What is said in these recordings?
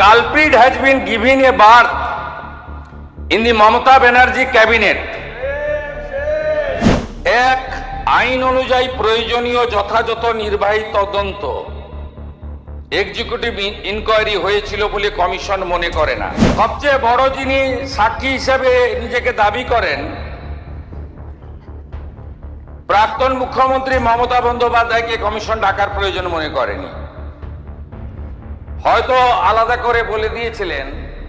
culprit has been given a berth in the Mamata Banerjee cabinet. এক আইন অনুযায়ী প্রয়োজনীয় যথাযথ নির্বাহী তদন্ত এক্সিকিউটিভ ইনকোয়ারি হয়েছিল বলে কমিশন মনে করে না। সবচেয়ে বড় যিনি সাক্ষী হিসেবে নিজেকে দাবি করেন প্রাক্তন মুখ্যমন্ত্রী মমতা বন্দ্যোপাধ্যায়কে কমিশন ডাকার প্রয়োজন মনে করেনি। হয়তো আলাদা করে বলে দিয়েছিলেন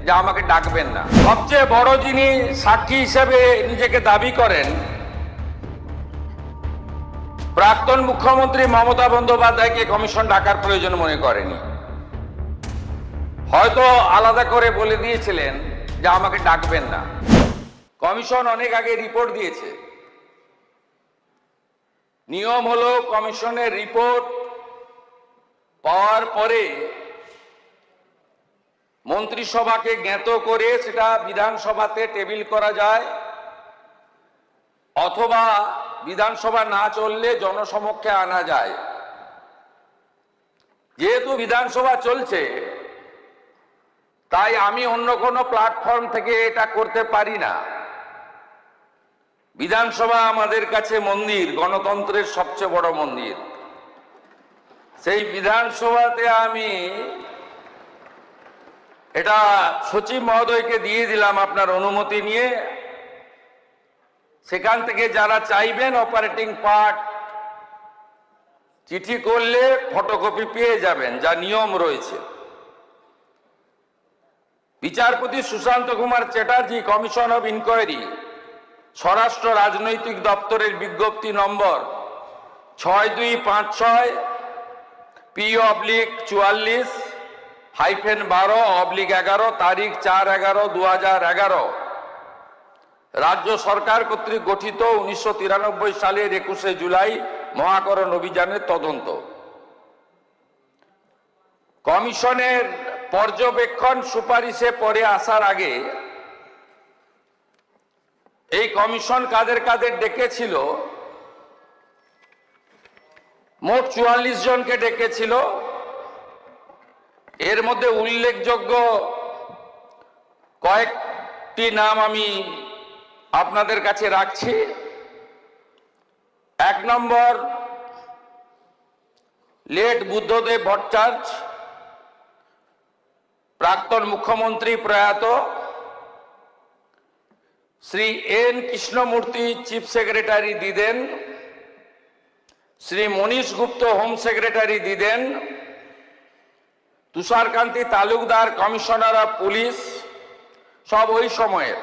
যে আমাকে ডাকবেন না। সবচেয়ে বড় যিনি সাক্ষী হিসেবে নিজেকে দাবি করেন প্রাক্তন মুখ্যমন্ত্রী মমতা বন্দ্যোপাধ্যায়কে কমিশন ডাকার প্রয়োজন মনে করেনি। হয়তো আলাদা করে বলে দিয়েছিলেন যে আমাকে ডাকবেন না। কমিশন অনেক আগে রিপোর্ট দিয়েছে। নিয়ম হলো কমিশনের রিপোর্ট পাওয়ার পরে মন্ত্রিসভাকে জ্ঞাত করে সেটা বিধানসভাতে টেবিল করা যায়, অথবা বিধানসভা না চললে জনসমক্ষে আনা যায়। যেহেতু বিধানসভা চলছে তাই আমি অন্য কোনো প্ল্যাটফর্ম থেকে এটা করতে পারি না। বিধানসভা আমাদের কাছে মন্দির, গণতন্ত্রের সবচেয়ে বড় মন্দির। সেই বিধানসভাতে আমি এটা সচিব মহোদয়কে দিয়ে দিলাম আপনার অনুমতি নিয়ে। সেখান থেকে যারা চাইবেন অপারেটিং পার্ট চিঠি করলে ফটোকপি পেয়ে যাবেন, যা নিয়ম রয়েছে। বিচারপতি Sushanta Kumar Chatterjee commission of inquiry, স্বরাষ্ট্র রাজনৈতিক দপ্তরের বিজ্ঞপ্তি নম্বর 6256 P/44/12/11 তারিখ 4/11/2011 রাজ্য সরকার কর্তৃক গঠিত 1993 সালের 21শে জুলাই মহাকরণ অভিযানের তদন্ত। কমিশনের পর্যবেক্ষণ সুপারিশে পরে আসার আগে এই কমিশন কাদের কাদের ডেকেছিল? মোট 44 জনকে ডেকেছিল। এর মধ্যে উল্লেখযোগ্য কয়েকটি নাম আমি আপনাদের কাছে রাখছি। 1 নম্বর, লেট বুদ্ধদেব ভট্টাচার্য, প্রাক্তন মুখ্যমন্ত্রী প্রয়াত। Shri N Krishnamurthy, chief secretary দিদেন। শ্রী মনীষ গুপ্ত, হোম সেক্রেটারি দিদেন। Tusharkanti Talukdar, commissioner of police, সব ওই সময়ের।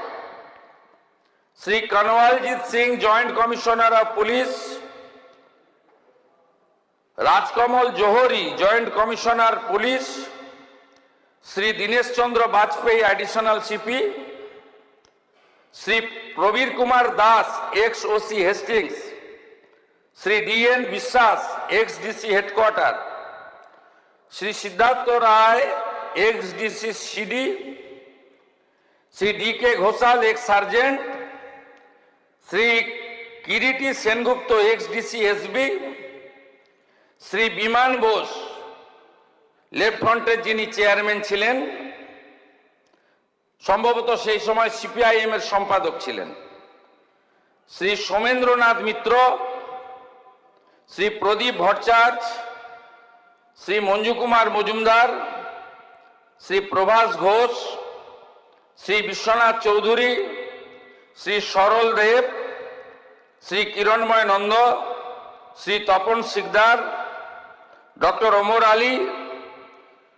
Shri Kanwaljit Singh, joint commissioner of police. Rajkamal Johri, joint commissioner police. Shri Dinesh Chandra Bajpai, additional CP. Shri Prabir Kumar Das, ex OC Hastings. Shri DN Biswas, ex DC headquarter. Shri Siddhartha Roy, ex DC CD. Shri DK Ghoshal, ex sergeant. Shri Kiriti Sengupta, x DC SB. Shri Biman Bose, left ফ্রন্টের যিনি chairman ছিলেন, সম্ভবত সেই সময় CPIM এর সম্পাদক ছিলেন। শ্রী সোমেন্দ্রনাথ মিত্র, শ্রী প্রদীপ ভট্টাচার্য, শ্রী মঞ্জু কুমার মজুমদার, শ্রী প্রভাস ঘোষ, শ্রী বিশ্বনাথ চৌধুরী, শ্রী সরল দেব, শ্রী কিরণময় নন্দ, শ্রী তপন সিকদার, ডক্টর ওমর আলী,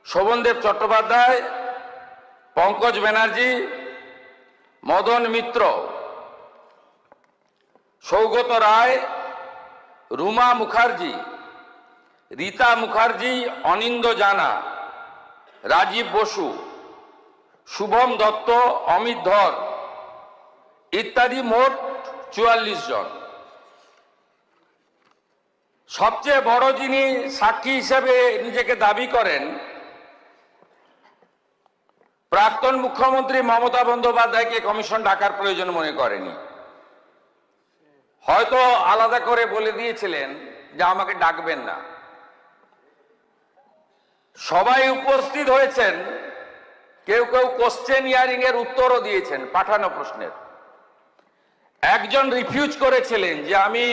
শোভনদেব চট্টোপাধ্যায়, পঙ্কজ ব্যানার্জি, মদন মিত্র, সৌগত রায়, রুমা মুখার্জি, রীতা মুখার্জি, অনিন্দ জানা, রাজীব বসু, শুভম দত্ত, অমিত ধর ইত্যাদি মোট 44 জন। সবচেয়ে বড় যিনি সাক্ষী হিসেবে নিজেকে দাবি করেন প্রাক্তন মুখ্যমন্ত্রী মমতা বন্দ্যোপাধ্যায়কে কমিশন ডাকার প্রয়োজন মনে করেনি। হয়তো আলাদা করে বলে দিয়েছিলেন যে আমাকে ডাকবেন না। সবাই উপস্থিত হয়েছেন কেউ কেউ কোশ্চেন হিয়ারিং এর উত্তরও দিয়েছেন পাঠানো প্রশ্নের। একজন রিফিউজ করেছিলেন যে আমি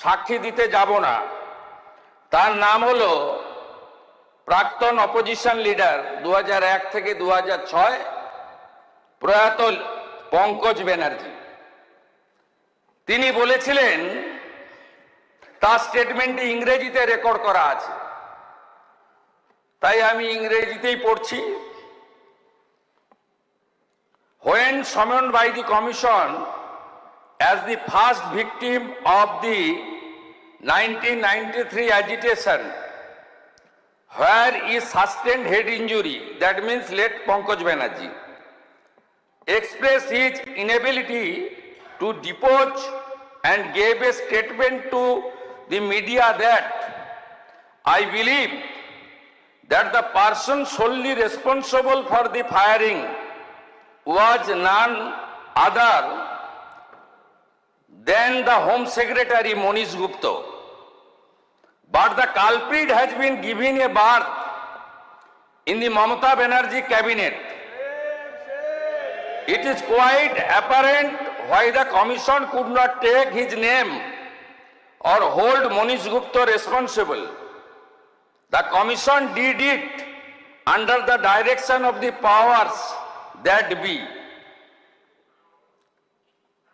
সাক্ষী দিতে যাব না, তার নাম হলো প্রাক্তন অপোজিশন লিডার 2001 থেকে 2006 প্রয়াত পঙ্কজ ব্যানার্জি। তিনি বলেছিলেন, তার স্টেটমেন্টে ইংরেজিতে রেকর্ড করা আছে, তাই আমি ইংরেজিতেই পড়ছি। When summoned by the commission as the first victim of the 1993 agitation, where is sustained head injury, that means late Pankaj Banerjee, expressed his inability to depose and gave a statement to the media that I believe that the person solely responsible for the firing was none other than the Home Secretary Monish Gupta. But the culprit has been given a berth in the Mamata Banerjee cabinet. It is quite apparent why the commission could not take his name or hold Monish Gupta responsible. The commission did it under the direction of the powers that be.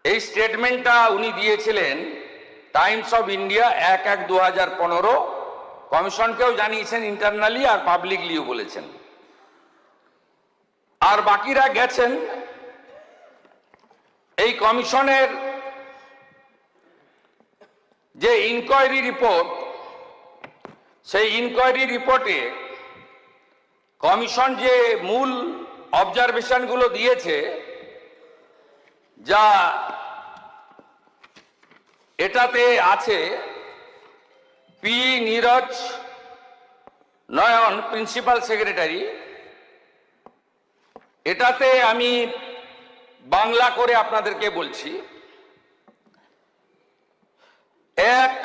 এই স্টেটমেন্টটা উনি দিয়েছিলেন Times of India 1/1/2015, কমিশনকেও জানিয়েছেন internally আর পাবলিকলিও বলেছেন। আর বাকিরা গেছেন। এই কমিশনের যে ইনকোয়ারি রিপোর্ট, সেই ইনকোয়ারি রিপোর্টে কমিশন যে মূল অবজারভেশনগুলো দিয়েছে, যা এটাতে আছে, পি নীরজ নয়ন প্রিন্সিপাল সেক্রেটারি, এটাতে আমি বাংলা করে আপনাদেরকে বলছি। এক,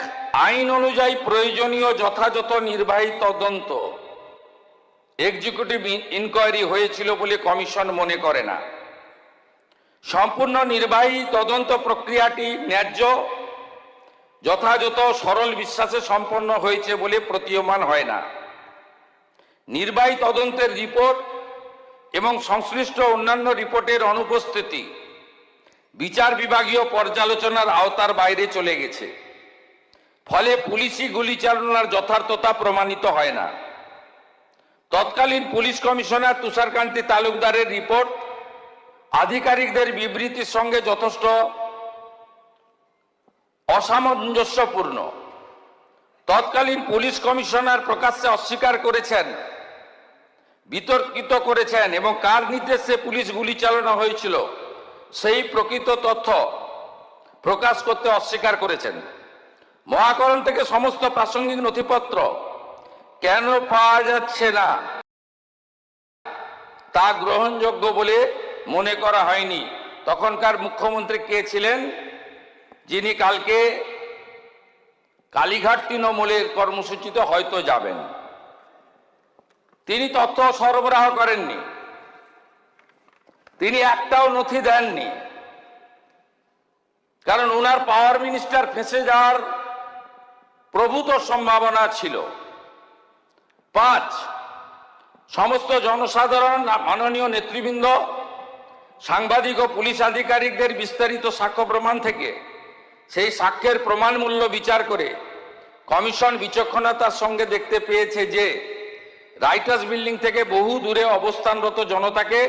আইন অনুযায়ী প্রয়োজনীয় যথাযথ নির্বাহী তদন্ত এক্সিকিউটিভ ইনকোয়ারি হয়েছিল বলে কমিশন মনে করে না। সম্পূর্ণ নির্বাহী তদন্ত প্রক্রিয়াটি ন্যায্য, যথাযথ, সরল বিশ্বাসে সম্পন্ন হয়েছে বলে প্রতীয়মান হয় না। নির্বাহী তদন্তের রিপোর্ট এবং সংশ্লিষ্ট অন্যান্য রিপোর্টের অনুপস্থিতি বিচার বিভাগীয় পর্যালোচনার আওতার বাইরে চলে গেছে, ফলে পুলিশি গুলি চালনার যথার্থতা প্রমাণিত হয় না। তৎকালীন পুলিশ কমিশনার তুষারকান্তি তালুকদারের রিপোর্ট আধিকারিকদের বিবৃতির সঙ্গে যথেষ্ট অসামঞ্জস্যপূর্ণ। তৎকালীন পুলিশ কমিশনার প্রকাশ্যে অস্বীকার করেছেন, বিতর্কিত করেছেন এবং কার নির্দেশে পুলিশ গুলি চালানো হয়েছিল সেই প্রকৃত তথ্য প্রকাশ করতে অস্বীকার করেছেন। মহাকরণ থেকে সমস্ত প্রাসঙ্গিক নথিপত্র কেন পাওয়া যাচ্ছে না তা গ্রহণযোগ্য বলে মনে করা হয়নি। তখনকার মুখ্যমন্ত্রী কে ছিলেন, যিনি কালকে কালীঘাট তৃণমূলের কর্মসূচিতে হয়তো যাবেন, তিনি তথ্য সরবরাহ করেননি, তিনি একটাও নথি দেননি, কারণ ওনার পাওয়ার মিনিস্টার ফেঁসে যাওয়ার প্রভূত সম্ভাবনা ছিল। 5, সমস্ত জনসাধারণ, মাননীয় নেতৃবৃন্দ, সাংবাদিক ও পুলিশ আধিকারিকদের বিস্তারিত সাক্ষ্য প্রমাণ থেকে সেই সাক্ষ্যের প্রমাণ মূল্য বিচার করে কমিশন বিচক্ষণতার সঙ্গে দেখতে পেয়েছে যে রাইটার্স বিল্ডিং থেকে বহু দূরে অবস্থানরত জনতাকে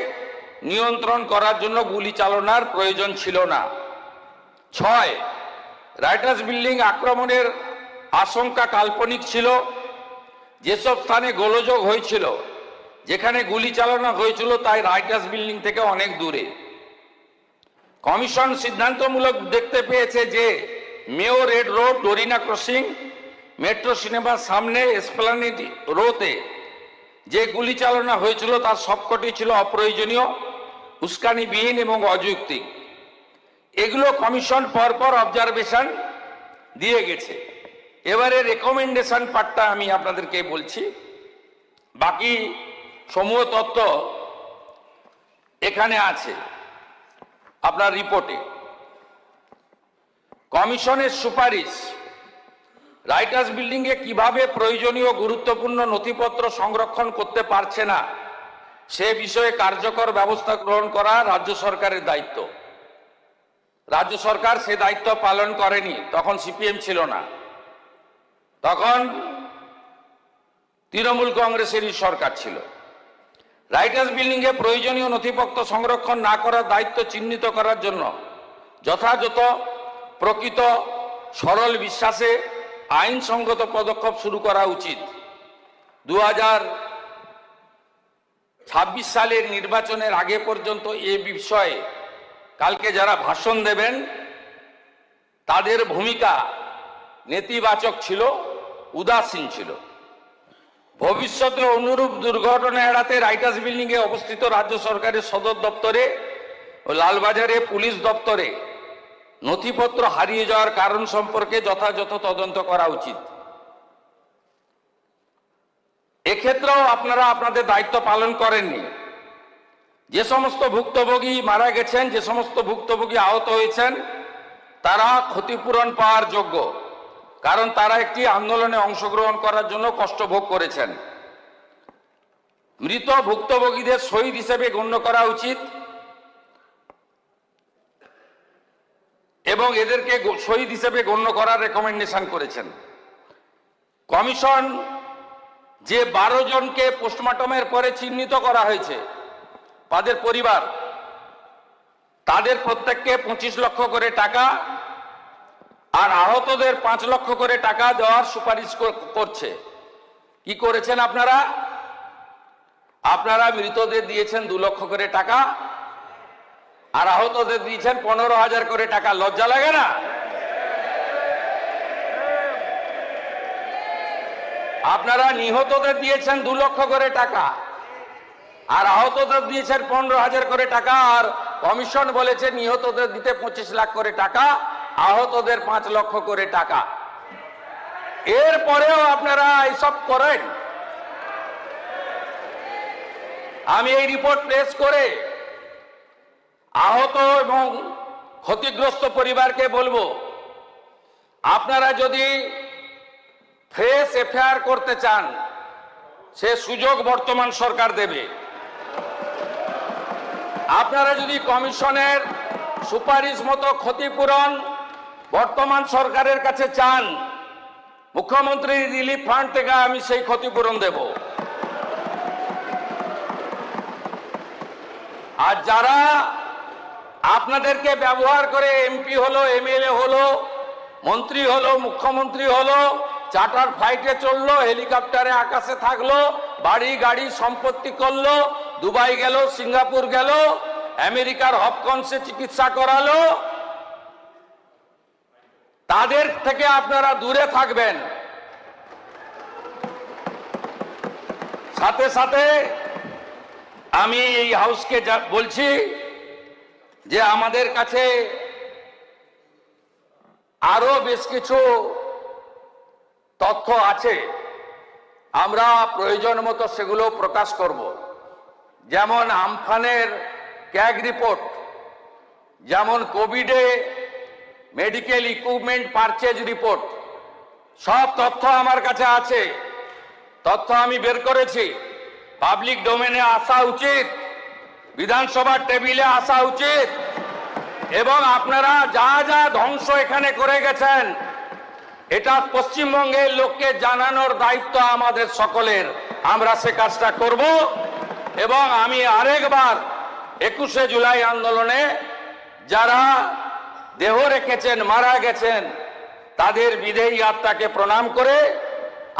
নিয়ন্ত্রণ করার জন্য গুলি চালনার প্রয়োজন ছিল না। 6, রাইটার্স বিল্ডিং আক্রমণের আশঙ্কা কাল্পনিক ছিল। যেসব স্থানে গোলযোগ হয়েছিল, যেখানে গুলি চালানো হয়েছিল, তাই রাইটার্স বিল্ডিং থেকে অনেক দূরে। কমিশন সিদ্ধান্তমূলক দেখতে পেয়েছে যে Mayo Red Road, Dorina crossing, Metro সিনেমার সামনে এসপ্লানেড রোতে যে গুলি চালানো হয়েছিল তার সবকটি ছিল অপ্রয়োজনীয়, উস্কানিবিহীন এবং অযৌক্তিক। এগুলো কমিশন পরপর অবজারভেশন দিয়ে গেছে। এবারে রেকমেন্ডেশন পার্টটা আমি আপনাদেরকে বলছি। বাকি সমূহ তথ্য এখানে আছে আপনার রিপোর্টে। কমিশনের সুপারিশ রাইটার্স বিল্ডিং এ কিভাবে প্রয়োজনীয় গুরুত্বপূর্ণ নথিপত্র সংরক্ষণ করতে পারছে না সে বিষয়ে কার্যকর ব্যবস্থা গ্রহণ করা রাজ্য সরকারের দায়িত্ব। রাজ্য সরকার সে দায়িত্ব পালন করেনি, তখন সিপিএম ছিল না, তখন তৃণমূল কংগ্রেসেরই সরকার ছিল। রাইটার্স বিল্ডিং এ প্রয়োজনীয় নথিপত্র সংরক্ষণ না করার দায়িত্ব চিহ্নিত করার জন্য যথাযথ প্রকৃত সরল বিশ্বাসে আইনসঙ্গত পদক্ষেপ শুরু করা উচিত। 2026 সালের নির্বাচনের আগে পর্যন্ত এ বিষয়ে কালকে যারা ভাষণ দেবেন তাদের ভূমিকা নেতিবাচক ছিল, উদাসীন ছিল। ভবিষ্যতে অনুরূপ দুর্ঘটনা এড়াতে রাইটার্স বিল্ডিং এ অবস্থিত রাজ্য সরকারের সদর দপ্তরে ও লালবাজারে পুলিশ দপ্তরে নথিপত্র হারিয়ে যাওয়ার কারণ সম্পর্কে যথাযথ তদন্ত করা উচিত। এক্ষেত্রেও আপনারা আপনাদের দায়িত্ব পালন করেননি। যে সমস্ত ভুক্তভোগী মারা গেছেন, যে সমস্ত ভুক্তভোগী আহত হয়েছেন, তারা ক্ষতিপূরণ পাওয়ার যোগ্য, কারণ তারা একটি আন্দোলনে অংশগ্রহণ করার জন্য কষ্ট ভোগ করেছেন। মৃত ভুক্তভোগীদের শহীদ হিসেবে গণ্য করা উচিত এবং এদেরকে শহীদ হিসেবে গণ্য করার রেকমেন্ডেশন করেছেন। কমিশন যে 12 জনকে পোস্টমর্টমের পরে চিহ্নিত করা হয়েছে তাদের পরিবার, তাদের প্রত্যেককে 25 লক্ষ করে টাকা আর আহতদের 5 লক্ষ করে টাকা দেওয়ার সুপারিশ করছে। কি করেছেন আপনারা? আপনারা মৃতদের দিয়েছেন 2 লক্ষ করে টাকা আর আহতদের দিয়েছেন 15,000 করে টাকা। লজ্জা লাগে না? আপনারা নিহতদের দিয়েছেন 2 লক্ষ করে টাকা আর আহতদের দিয়েছেন 15,000 করে টাকা, আর কমিশন বলেছে নিহতদের দিতে 25 লাখ করে টাকা, আহতদের 5 লক্ষ করে টাকা। এরপরেও আপনারা এইসব করেন। আমি এই রিপোর্ট পেশ করে আহত এবং ক্ষতিগ্রস্ত পরিবারকে বলবো, আপনারা যদি ফ্রেশ এফআইআর করতে চান সে সুযোগ বর্তমান সরকার দেবে। আপনারা যদি কমিশনের সুপারিশ মতো ক্ষতিপূরণ বর্তমান সরকারের কাছে চান, মুখ্যমন্ত্রী রিলিফ ফান্ড থেকে আমি সেই ক্ষতিপূরণ দেব। আর যারা আপনাদেরকে ব্যবহার করে এমপি হলো, এমএলএ হলো, মন্ত্রী হলো, মুখ্যমন্ত্রী হলো, চার্টার ফ্লাইটে চললো, হেলিকপ্টারে আকাশে থাকলো, বাড়ি গাড়ি সম্পত্তি করলো, দুবাই গেল, সিঙ্গাপুর গেল, আমেরিকার হপকন্সে চিকিৎসা করালো, তাদের থেকে আপনারা দূরে থাকবেন। সাথে সাথে আমি এই হাউসকে বলছি যে আমাদের কাছে আরো বেশ কিছু তথ্য আছে, আমরা প্রয়োজন মতো সেগুলো প্রকাশ করব। যেমন আমফানের ক্যাগ রিপোর্ট, যেমন কোভিডে মেডিকেল ইকুইপমেন্ট পারচেজ রিপোর্ট, সব তথ্য আমার কাছে আছে। তথ্য আমি বের করেছি, পাবলিক ডোমেনে আসা উচিত, বিধানসভার টেবিলে আসা উচিত, এবং আপনারা যা যা ধ্বংস এখানে করে গেছেন এটা পশ্চিমবঙ্গের লোককে জানানোর দায়িত্ব আমাদের সকলের। আমরা সে কাজটা করব এবং আমি আরেকবার 21শে জুলাই আন্দোলনে যারা দেহ রেখেছেন, মারা গেছেন, তাদের বিদেহী আত্মাকে প্রণাম করে,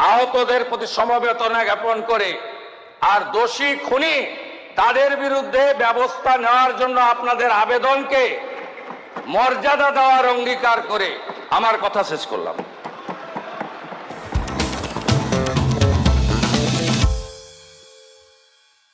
আহতদের প্রতি সমবেদনা জ্ঞাপন করে, আর দোষী খুনি তাদের বিরুদ্ধে ব্যবস্থা নেওয়ার জন্য আপনাদের আবেদনকে মর্যাদা দেওয়ার অঙ্গীকার করে আমার কথা শেষ করলাম।